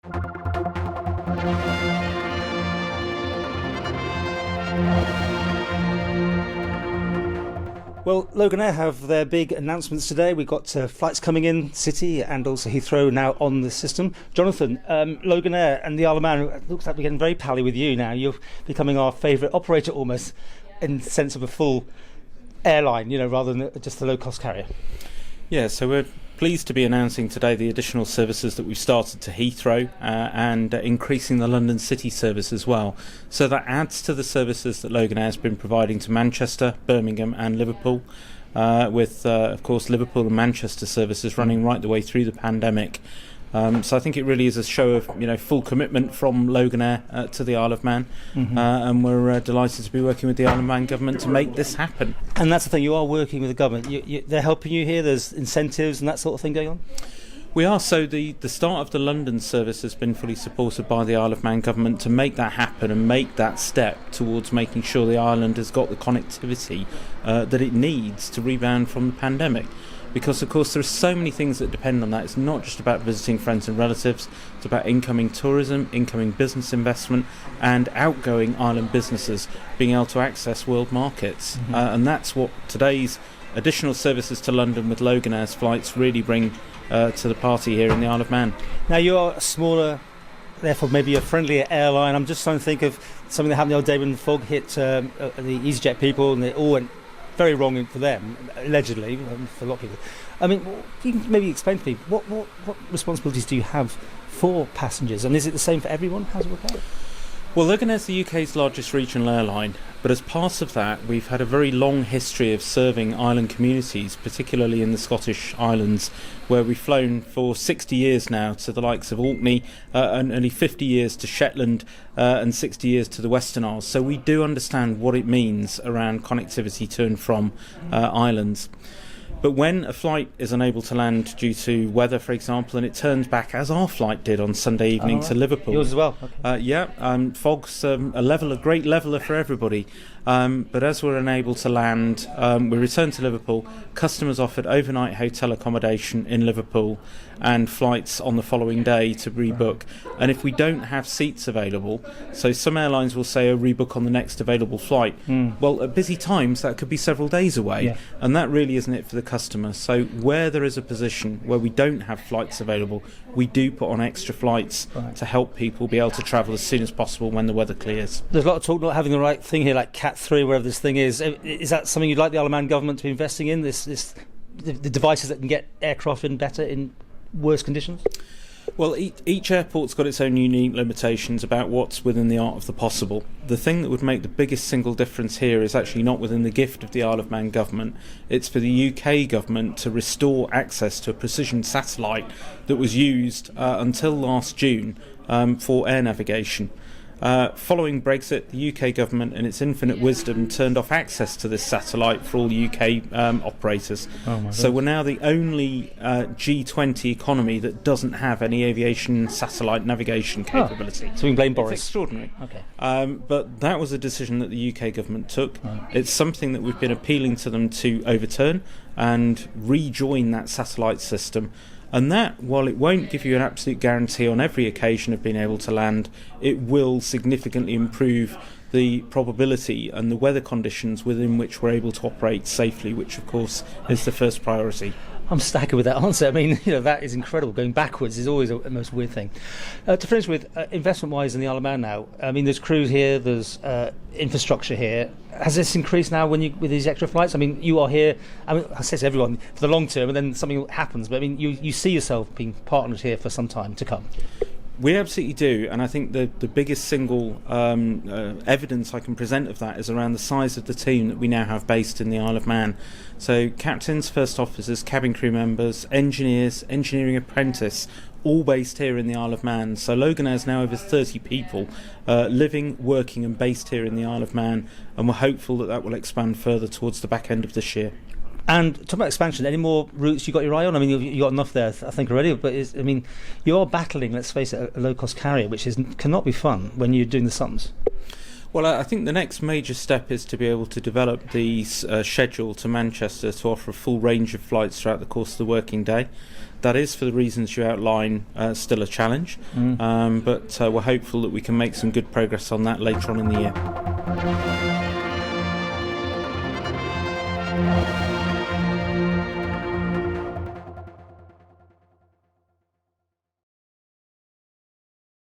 Well, Loganair have their big announcements today. We've got flights coming in, City and also Heathrow now on the system. Jonathan, Loganair and the Isle of Man, it looks like we're getting very pally with you now. You're becoming our favourite operator almost, in the sense of a full airline, rather than just a low-cost carrier. Yeah, so we're pleased to be announcing today the additional services that we've started to Heathrow and increasing the London City service as well. So that adds to the services that Loganair has been providing to Manchester, Birmingham and Liverpool, with, of course, Liverpool and Manchester services running right the way through the pandemic. So I think it really is a show of full commitment from Loganair to the Isle of Man, and we're delighted to be working with the Isle of Man government to make this happen. And that's the thing, you are working with the government. They're helping you here, there's incentives and that sort of thing going on? We are. So the start of the London service has been fully supported by the Isle of Man government to make that happen and make that step towards making sure the island has got the connectivity that it needs to rebound from the pandemic. Because, of course, there are so many things that depend on that. It's not just about visiting friends and relatives. It's about incoming tourism, incoming business investment, and outgoing island businesses being able to access world markets. And that's what today's additional services to London with Loganair's flights really bring to the party here in the Isle of Man. Now, you're a smaller, therefore maybe a friendlier airline. I'm just trying to think of something that happened the other day when the fog hit the EasyJet people, and it all went very wrong for them, allegedly, for a lot of people. I mean, you can maybe explain to me, what responsibilities do you have for passengers? And is it the same for everyone? How's it work out? Well, Loganair is the UK's largest regional airline, but as part of that, we've had a very long history of serving island communities, particularly in the Scottish Islands, where we've flown for 60 years now to the likes of Orkney, and only 50 years to Shetland, and 60 years to the Western Isles. So we do understand what it means around connectivity to and from islands. But when a flight is unable to land due to weather, for example, and it turns back, as our flight did on Sunday evening to Liverpool. Yours as well? Okay. Fog's a great leveller for everybody. But as we're unable to land, we returned to Liverpool. Customers offered overnight hotel accommodation in Liverpool and flights on the following day to rebook. And if we don't have seats available, so some airlines will say, rebook on the next available flight. Well, at busy times, that could be several days away. And that really isn't it for the customer. So where there is a position where we don't have flights available, we do put on extra flights to help people be able to travel as soon as possible when the weather clears. There's a lot of talk not having the right thing here, like Cat 3, wherever this thing is. Is that something you'd like the Isle of Man government to be investing in? The devices that can get aircraft in better in worse conditions? Well, each airport's got its own unique limitations about what's within the art of the possible. The thing that would make the biggest single difference here is actually not within the gift of the Isle of Man government. It's for the UK government to restore access to a precision satellite that was used until last June for air navigation. Following Brexit, the UK government, in its infinite wisdom, turned off access to this satellite for all UK operators. So we're now the only G20 economy that doesn't have any aviation satellite navigation capability. So we can blame Boris. It's extraordinary. Okay. But that was a decision that the UK government took. It's something that we've been appealing to them to overturn and rejoin that satellite system. And that, while it won't give you an absolute guarantee on every occasion of being able to land, it will significantly improve the probability and the weather conditions within which we're able to operate safely, which of course is the first priority. I'm staggered with that answer. I mean, that is incredible. Going backwards is always a most weird thing. To finish with, investment-wise in the Isle of Man now, I mean, there's crews here, there's infrastructure here. Has this increased now with these extra flights? I mean, you are here, I mean, I say to everyone, for the long term, and then something happens, but I mean, you see yourself being partnered here for some time to come. We absolutely do, and I think the biggest single evidence I can present of that is around the size of the team that we now have based in the Isle of Man. So captains, first officers, cabin crew members, engineers, engineering apprentice, all based here in the Isle of Man. So Loganair is now over 30 people living, working and based here in the Isle of Man, and we're hopeful that that will expand further towards the back end of this year. And talking about expansion, any more routes you got your eye on? I mean, you got enough there, I think, already. But you are battling, let's face it, a low-cost carrier, which cannot be fun when you're doing the sums. Well, I think the next major step is to be able to develop the schedule to Manchester to offer a full range of flights throughout the course of the working day. That is, for the reasons you outline, still a challenge, but we're hopeful that we can make some good progress on that later on in the year.